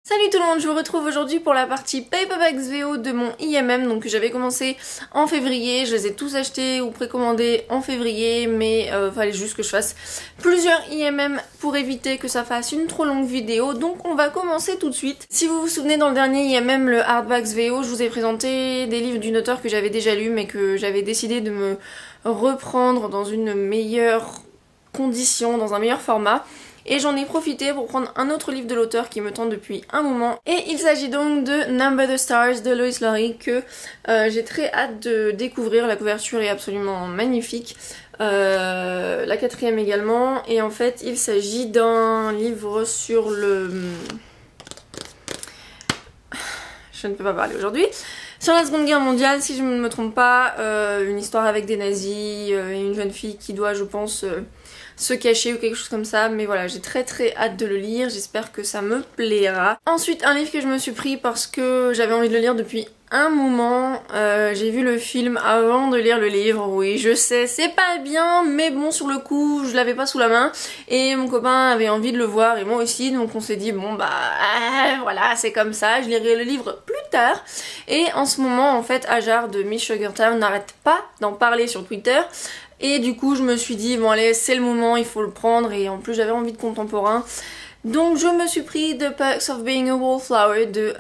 Salut tout le monde, je vous retrouve aujourd'hui pour la partie Paperbacks VO de mon IMM, donc que j'avais commencé en février. Je les ai tous achetés ou précommandés en février, mais fallait juste que je fasse plusieurs IMM pour éviter que ça fasse une trop longue vidéo, donc on va commencer tout de suite. Si vous vous souvenez, dans le dernier IMM, le Hardbacks VO, je vous ai présenté des livres d'une auteure que j'avais déjà lu, mais que j'avais décidé de me reprendre dans une meilleure condition, dans un meilleur format. Et j'en ai profité pour prendre un autre livre de l'auteur qui me tente depuis un moment. Et il s'agit donc de Number the Stars de Lois Lowry que j'ai très hâte de découvrir. La couverture est absolument magnifique. La quatrième également. Et en fait il s'agit d'un livre sur le... Je ne peux pas parler aujourd'hui. Sur la Seconde Guerre mondiale, si je ne me trompe pas, une histoire avec des nazis et une jeune fille qui doit, je pense, se cacher ou quelque chose comme ça. Mais voilà, j'ai très hâte de le lire, j'espère que ça me plaira. Ensuite, un livre que je me suis pris parce que j'avais envie de le lire depuis un moment. J'ai vu le film avant de lire le livre, oui je sais, c'est pas bien, mais bon, sur le coup je l'avais pas sous la main et mon copain avait envie de le voir et moi aussi, donc on s'est dit bon bah voilà, c'est comme ça, je lirai le livre plus tard. Et en ce moment en fait Ajar de Miss Sugartown n'arrête pas d'en parler sur Twitter. Et du coup je me suis dit bon allez, c'est le moment, il faut le prendre, et en plus j'avais envie de contemporain. Donc je me suis pris The Perks of Being a Wallflower de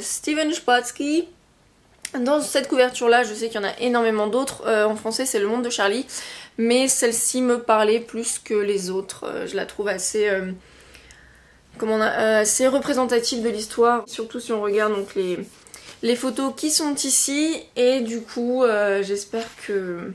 Steven Chbosky. Dans cette couverture là, je sais qu'il y en a énormément d'autres, en français c'est Le Monde de Charlie, mais celle-ci me parlait plus que les autres. Je la trouve assez, assez représentative de l'histoire, surtout si on regarde donc les photos qui sont ici, et du coup j'espère que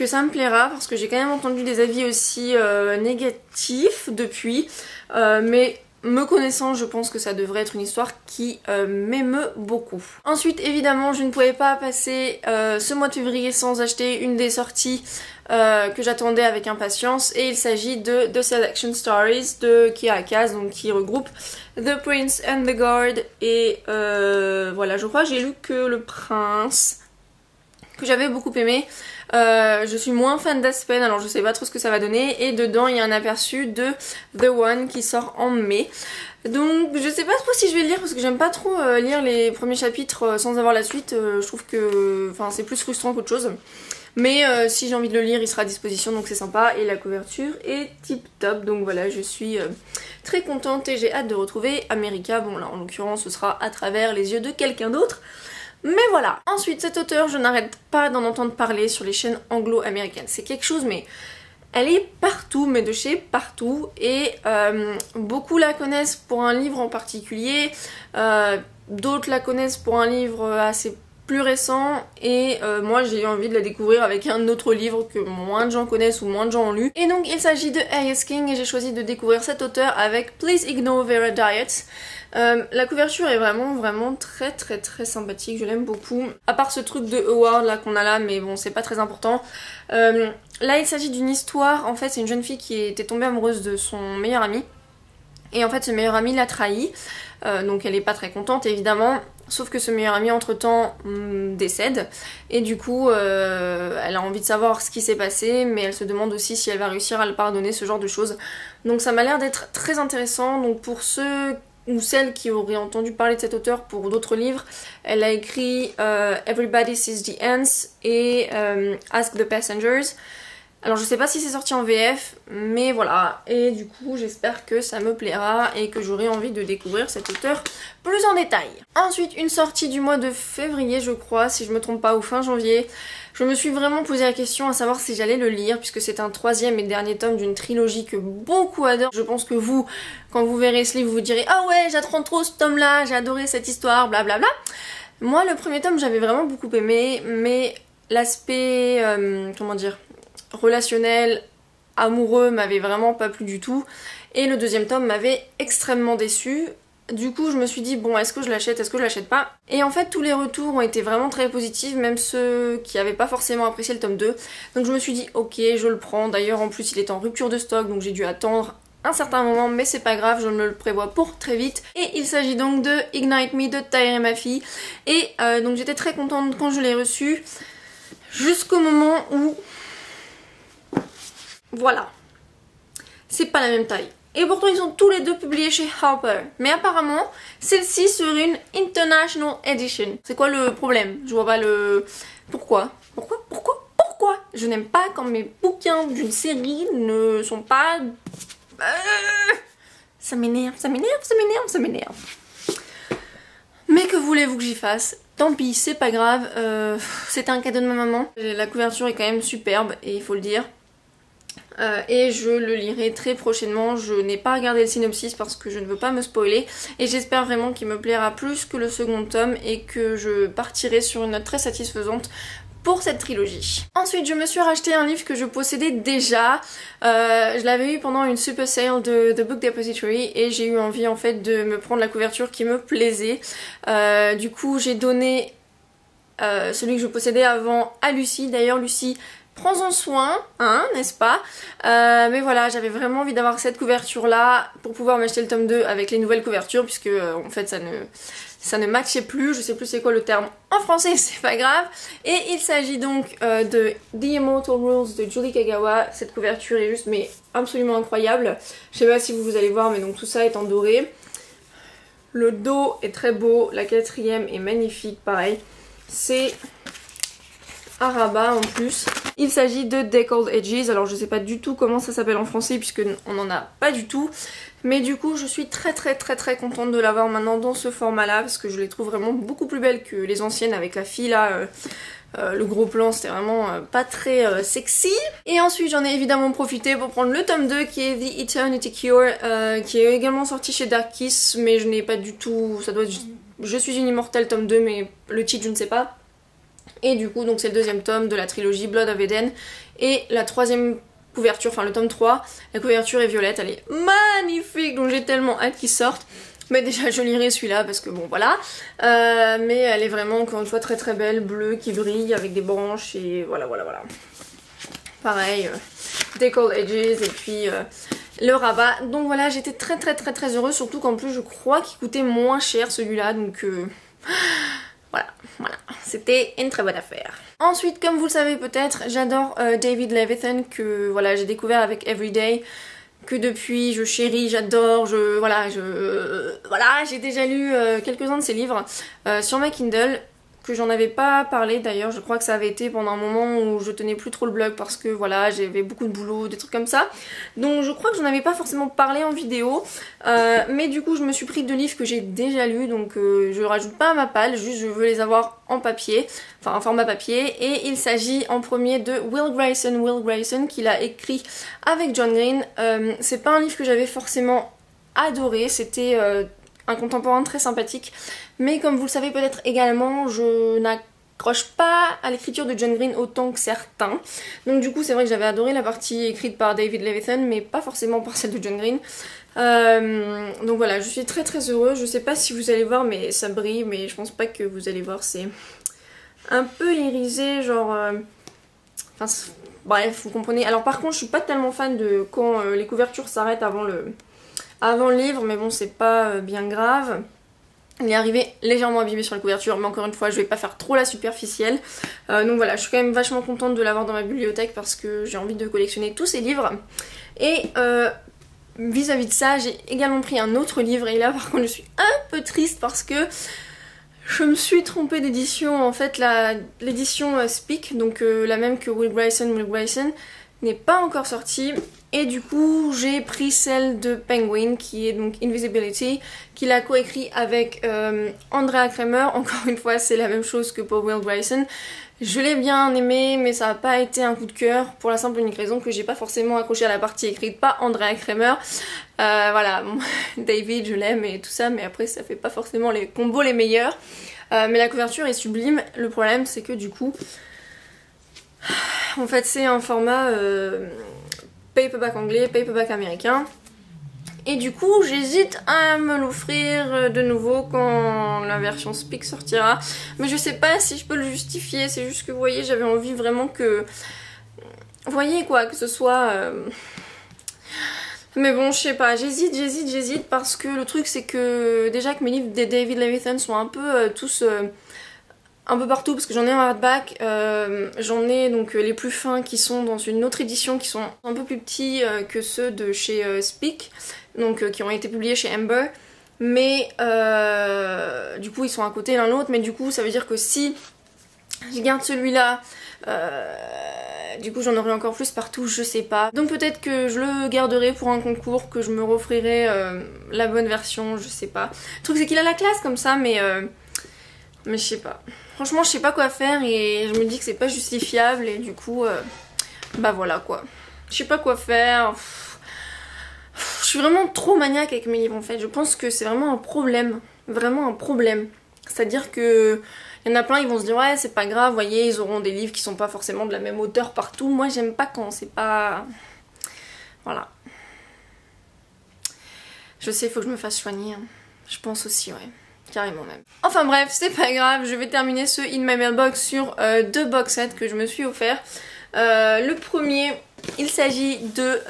ça me plaira, parce que j'ai quand même entendu des avis aussi négatifs depuis, mais me connaissant, je pense que ça devrait être une histoire qui m'émeut beaucoup. Ensuite, évidemment, je ne pouvais pas passer ce mois de février sans acheter une des sorties que j'attendais avec impatience, et il s'agit de The Selection Stories de Kiera Cass, donc qui regroupe The Prince and the Guard, et voilà, je crois que j'ai lu que Le Prince, que j'avais beaucoup aimé. Je suis moins fan d'Aspen, alors je sais pas trop ce que ça va donner, et dedans il y a un aperçu de The One qui sort en mai. Donc je sais pas trop si je vais le lire, parce que j'aime pas trop lire les premiers chapitres sans avoir la suite. Je trouve que c'est plus frustrant qu'autre chose. Mais si j'ai envie de le lire, il sera à disposition, donc c'est sympa, et la couverture est tip top. Donc voilà, je suis très contente et j'ai hâte de retrouver America. Bon là en l'occurrence ce sera à travers les yeux de quelqu'un d'autre. Mais voilà. Ensuite, cette auteure, je n'arrête pas d'en entendre parler sur les chaînes anglo-américaines. C'est quelque chose, mais elle est partout, mais de chez partout. Et beaucoup la connaissent pour un livre en particulier. D'autres la connaissent pour un livre assez plus récent. Et moi, j'ai eu envie de la découvrir avec un autre livre que moins de gens connaissent ou moins de gens ont lu. Et donc, il s'agit de A.S. King, et j'ai choisi de découvrir cet auteur avec Please Ignore Vera Diet. La couverture est vraiment très sympathique, je l'aime beaucoup. À part ce truc de Award là qu'on a là, mais bon c'est pas très important. Là il s'agit d'une histoire, en fait c'est une jeune fille qui était tombée amoureuse de son meilleur ami. Et en fait ce meilleur ami l'a trahi, donc elle est pas très contente évidemment. Sauf que ce meilleur ami entre temps décède, et du coup elle a envie de savoir ce qui s'est passé, mais elle se demande aussi si elle va réussir à le pardonner, ce genre de choses. Donc ça m'a l'air d'être très intéressant. Donc pour ceux ou celles qui auraient entendu parler de cet auteur pour d'autres livres, elle a écrit Everybody Sees the Ants et Ask the Passengers. Alors je sais pas si c'est sorti en VF, mais voilà, et du coup j'espère que ça me plaira et que j'aurai envie de découvrir cet auteur plus en détail. Ensuite, une sortie du mois de février je crois, si je me trompe pas, ou fin janvier. Je me suis vraiment posé la question à savoir si j'allais le lire, puisque c'est un troisième et dernier tome d'une trilogie que beaucoup adorent. Je pense que vous, quand vous verrez ce livre, vous direz « Ah ouais, j'attends trop ce tome-là, j'ai adoré cette histoire, blablabla ». Moi, le premier tome, j'avais vraiment beaucoup aimé, mais l'aspect, comment dire, relationnel, amoureux m'avait vraiment pas plu du tout. Et le deuxième tome m'avait extrêmement déçue. Du coup je me suis dit bon, est-ce que je l'achète, est-ce que je l'achète pas? Et en fait tous les retours ont été vraiment très positifs, même ceux qui avaient pas forcément apprécié le tome 2. Donc je me suis dit ok, je le prends. D'ailleurs en plus il est en rupture de stock, donc j'ai dû attendre un certain moment, mais c'est pas grave, je me le prévois pour très vite. Et il s'agit donc de Ignite Me de Tahereh Mafi. Et donc j'étais très contente quand je l'ai reçu, jusqu'au moment où... Voilà. C'est pas la même taille. Et pourtant ils sont tous les deux publiés chez Harper. Mais apparemment, celle-ci serait une International Edition. C'est quoi le problème? Je vois pas le... Pourquoi? Pourquoi? Je n'aime pas quand mes bouquins d'une série ne sont pas... Ça m'énerve. Mais que voulez-vous que j'y fasse? Tant pis, c'est pas grave. C'était un cadeau de ma maman. La couverture est quand même superbe, et il faut le dire. Et je le lirai très prochainement. Je n'ai pas regardé le synopsis parce que je ne veux pas me spoiler, et j'espère vraiment qu'il me plaira plus que le second tome et que je partirai sur une note très satisfaisante pour cette trilogie. Ensuite, je me suis racheté un livre que je possédais déjà. Je l'avais eu pendant une super sale de The Book Depository et j'ai eu envie en fait de me prendre la couverture qui me plaisait. Du coup, j'ai donné celui que je possédais avant à Lucie. D'ailleurs, Lucie, prends-en soin, hein, n'est-ce pas? Mais voilà, j'avais vraiment envie d'avoir cette couverture-là pour pouvoir m'acheter le tome 2 avec les nouvelles couvertures, puisque en fait ça ne matchait plus, je sais plus c'est quoi le terme en français, c'est pas grave. Et il s'agit donc de The Immortal Rules de Julie Kagawa. Cette couverture est juste mais absolument incroyable. Je sais pas si vous allez voir, mais donc tout ça est en doré. Le dos est très beau, la quatrième est magnifique, pareil. C'est un rabat en plus. Il s'agit de Deckled Edges, alors je sais pas du tout comment ça s'appelle en français puisque on n'en a pas du tout. Mais du coup je suis très contente de l'avoir maintenant dans ce format là parce que je les trouve vraiment beaucoup plus belles que les anciennes avec la fille là. Le gros plan c'était vraiment pas très sexy. Et ensuite j'en ai évidemment profité pour prendre le tome 2 qui est The Eternity Cure qui est également sorti chez Dark Kiss, mais je n'ai pas du tout... ça doit être... Je suis une immortelle tome 2 mais le titre je ne sais pas. Et du coup donc c'est le deuxième tome de la trilogie Blood of Eden et la troisième couverture, enfin le tome 3, la couverture est violette, elle est magnifique donc j'ai tellement hâte qu'il sorte. Mais déjà je lirai celui-là parce que bon voilà, mais elle est vraiment encore une fois très belle, bleue qui brille avec des branches et voilà. Pareil, Deckled Edges et puis le rabat. Donc voilà, j'étais très heureuse, surtout qu'en plus je crois qu'il coûtait moins cher celui-là donc... Voilà, c'était une très bonne affaire. Ensuite, comme vous le savez peut-être, j'adore David Levithan que voilà j'ai découvert avec Everyday, que depuis je chéris, j'adore, voilà, j'ai déjà lu quelques-uns de ses livres sur ma Kindle, que j'en avais pas parlé d'ailleurs, je crois que ça avait été pendant un moment où je tenais plus trop le blog parce que voilà j'avais beaucoup de boulot, des trucs comme ça, donc je crois que j'en avais pas forcément parlé en vidéo, mais du coup je me suis pris 2 livres que j'ai déjà lus, donc je rajoute pas à ma palle, juste je veux les avoir en papier, enfin en format papier, et il s'agit en premier de Will Grayson qu'il a écrit avec John Green. C'est pas un livre que j'avais forcément adoré, c'était un contemporain très sympathique, mais comme vous le savez peut-être également, je n'accroche pas à l'écriture de John Green autant que certains. Donc du coup c'est vrai que j'avais adoré la partie écrite par David Levithan, mais pas forcément par celle de John Green. Donc voilà, je suis très heureuse. Je sais pas si vous allez voir, mais ça brille, mais je pense pas que vous allez voir, c'est un peu irisé, genre... Enfin, bref, vous comprenez. Alors par contre je suis pas tellement fan de quand les couvertures s'arrêtent avant le livre, mais bon c'est pas bien grave. Il est arrivé légèrement abîmé sur la couverture, mais encore une fois je vais pas faire trop la superficielle. Donc voilà, je suis quand même vachement contente de l'avoir dans ma bibliothèque parce que j'ai envie de collectionner tous ces livres. Et vis-à-vis de ça, j'ai également pris un autre livre, et là par contre je suis un peu triste parce que je me suis trompée d'édition. En fait l'édition Speak, donc la même que Will Grayson n'est pas encore sortie, et du coup j'ai pris celle de Penguin qui est donc Invisibility, qu'il a coécrit avec Andrea Cremer. Encore une fois c'est la même chose que pour Will Grayson. Je l'ai bien aimé, mais ça n'a pas été un coup de cœur pour la simple et unique raison que j'ai pas forcément accroché à la partie écrite par Andrea Cremer. Voilà, bon, David je l'aime et tout ça, mais après ça fait pas forcément les combos les meilleurs. Mais la couverture est sublime. Le problème c'est que du coup en fait c'est un format paperback anglais, paperback américain, et du coup j'hésite à me l'offrir de nouveau quand la version Speak sortira, mais je sais pas si je peux le justifier. C'est juste que vous voyez, j'avais envie vraiment que, vous voyez quoi, que ce soit mais bon je sais pas, j'hésite parce que le truc c'est que déjà que mes livres de David Levithan sont un peu tous un peu partout, parce que j'en ai en hardback, j'en ai donc les plus fins qui sont dans une autre édition qui sont un peu plus petits que ceux de chez Speak, donc qui ont été publiés chez Amber. Mais du coup ils sont à côté l'un l'autre, mais du coup ça veut dire que si je garde celui-là, du coup j'en aurai encore plus partout, je sais pas. Donc peut-être que je le garderai pour un concours, que je me referai la bonne version, je sais pas. Le truc c'est qu'il a la classe comme ça, mais je sais pas. Franchement je sais pas quoi faire et je me dis que c'est pas justifiable et du coup bah voilà quoi. Je sais pas quoi faire. Je suis vraiment trop maniaque avec mes livres en fait. Je pense que c'est vraiment un problème. Vraiment un problème. C'est-à-dire que il y en a plein, ils vont se dire ouais c'est pas grave, voyez, ils auront des livres qui sont pas forcément de la même hauteur partout. Moi j'aime pas quand c'est pas... Voilà. Je sais, il faut que je me fasse soigner. Hein. Je pense aussi, ouais. Carrément même. Enfin bref, c'est pas grave, je vais terminer ce In My Mailbox sur 2 box sets que je me suis offert. Le premier, il s'agit de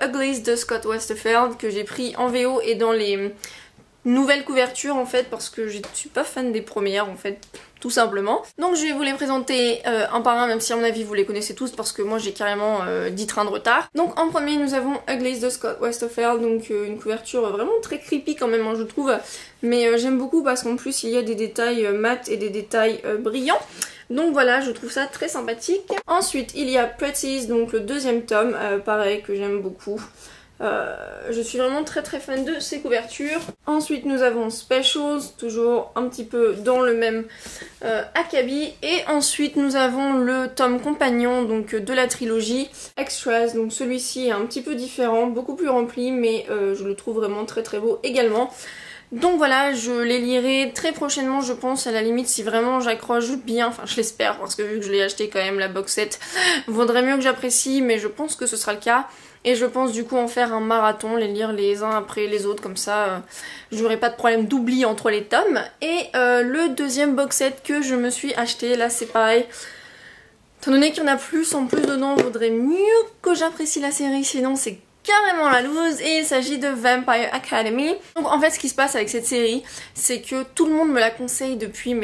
Uglies de Scott Westerfeld que j'ai pris en VO et dans les nouvelles couvertures en fait parce que je suis pas fan des premières en fait, tout simplement. Donc je vais vous les présenter un par un, même si à mon avis vous les connaissez tous parce que moi j'ai carrément 10 trains de retard. Donc en premier nous avons Uglies de Scott Westerfeld, donc une couverture vraiment très creepy quand même hein, je trouve, mais j'aime beaucoup parce qu'en plus il y a des détails mat et des détails brillants. Donc voilà, je trouve ça très sympathique. Ensuite il y a Pretties, donc le deuxième tome, pareil que j'aime beaucoup. Je suis vraiment très fan de ces couvertures. Ensuite nous avons Specials, toujours un petit peu dans le même acabit. Et ensuite nous avons le tome compagnon donc de la trilogie Extras. Donc celui-ci est un petit peu différent, beaucoup plus rempli, mais je le trouve vraiment très beau également. Donc voilà, je les lirai très prochainement je pense, à la limite si vraiment j'accroche bien, enfin je l'espère parce que vu que je l'ai acheté quand même la box set, vaudrait mieux que j'apprécie, mais je pense que ce sera le cas. Et je pense du coup en faire un marathon, les lire les uns après les autres, comme ça j'aurai pas de problème d'oubli entre les tomes. Et le deuxième box set que je me suis acheté, là c'est pareil. Étant donné qu'il y en a plus en plus dedans, vaudrait mieux que j'apprécie la série, sinon c'est carrément la loose. Et il s'agit de Vampire Academy. Donc en fait ce qui se passe avec cette série, c'est que tout le monde me la conseille depuis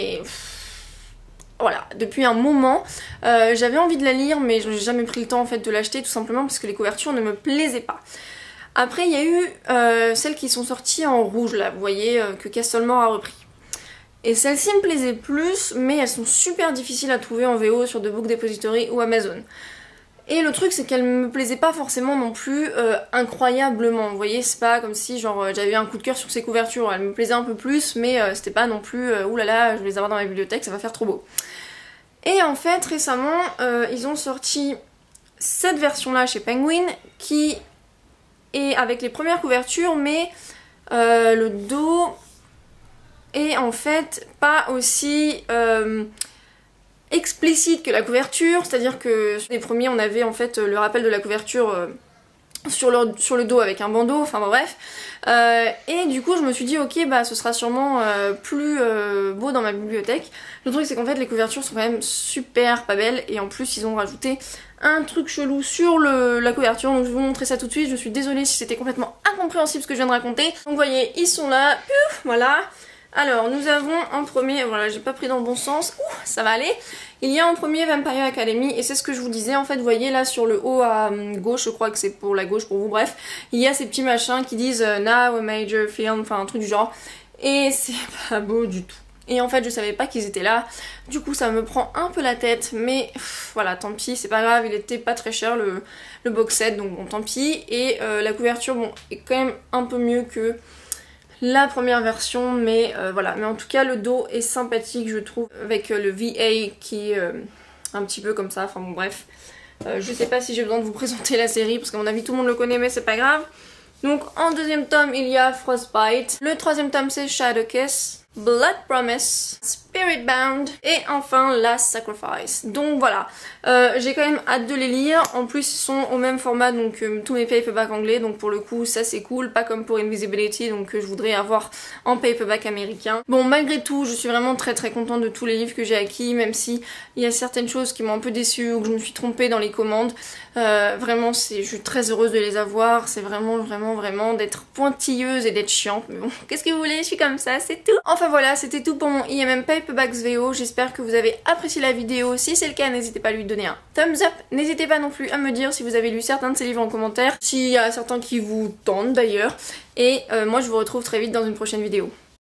voilà, depuis un moment. J'avais envie de la lire mais je n'ai jamais pris le temps en fait de l'acheter tout simplement parce que les couvertures ne me plaisaient pas. Après il y a eu celles qui sont sorties en rouge là, vous voyez, que Castlemore a repris. Et celles-ci me plaisaient plus, mais elles sont super difficiles à trouver en VO sur The Book Depository ou Amazon. Et le truc c'est qu'elles me plaisaient pas forcément non plus incroyablement, vous voyez, c'est pas comme si genre j'avais un coup de cœur sur ces couvertures, elles me plaisaient un peu plus mais c'était pas non plus oulala je vais les avoir dans ma bibliothèque, ça va faire trop beau. Et en fait récemment ils ont sorti cette version là chez Penguin qui est avec les premières couvertures mais le dos est en fait pas aussi explicite que la couverture, c'est-à-dire que sur les premiers on avait en fait le rappel de la couverture sur le dos avec un bandeau, enfin bon, bref. Et du coup je me suis dit ok bah ce sera sûrement plus beau dans ma bibliothèque. Le truc c'est qu'en fait les couvertures sont quand même super pas belles et en plus ils ont rajouté un truc chelou sur la couverture, donc je vais vous montrer ça tout de suite. Je suis désolée si c'était complètement incompréhensible ce que je viens de raconter. Donc vous voyez ils sont là, voilà. Alors nous avons en premier, voilà j'ai pas pris dans le bon sens, ça va aller. Il y a en premier Vampire Academy et c'est ce que je vous disais en fait, vous voyez là sur le haut à gauche, je crois que c'est pour la gauche pour vous, bref. Il y a ces petits machins qui disent Now a major film, enfin un truc du genre. Et c'est pas beau du tout. Et en fait je savais pas qu'ils étaient là, du coup ça me prend un peu la tête, mais voilà tant pis, c'est pas grave, il était pas très cher le box set, donc bon tant pis. Et la couverture bon est quand même un peu mieux que la première version, mais voilà. Mais en tout cas le dos est sympathique je trouve, avec le VA qui est un petit peu comme ça, enfin bon bref. Je sais pas si j'ai besoin de vous présenter la série parce qu'à mon avis tout le monde le connaît mais c'est pas grave. Donc en deuxième tome il y a Frostbite, le troisième tome c'est Shadow Kiss, Blood Promise, Spirit Bound et enfin Last Sacrifice. Donc voilà, j'ai quand même hâte de les lire. En plus ils sont au même format donc tous mes paperbacks anglais, donc pour le coup ça c'est cool, pas comme pour Invisibility donc je voudrais avoir en paperback américain. Bon malgré tout je suis vraiment très contente de tous les livres que j'ai acquis, même si il y a certaines choses qui m'ont un peu déçue ou que je me suis trompée dans les commandes. Vraiment je suis très heureuse de les avoir, c'est vraiment d'être pointilleuse et d'être chiante, mais bon qu'est-ce que vous voulez, je suis comme ça, c'est tout. Enfin voilà, c'était tout pour mon IMM Paperback Paperbacks VO. J'espère que vous avez apprécié la vidéo. Si c'est le cas, n'hésitez pas à lui donner un thumbs up. N'hésitez pas non plus à me dire si vous avez lu certains de ces livres en commentaire, s'il y a certains qui vous tentent d'ailleurs. Et moi je vous retrouve très vite dans une prochaine vidéo.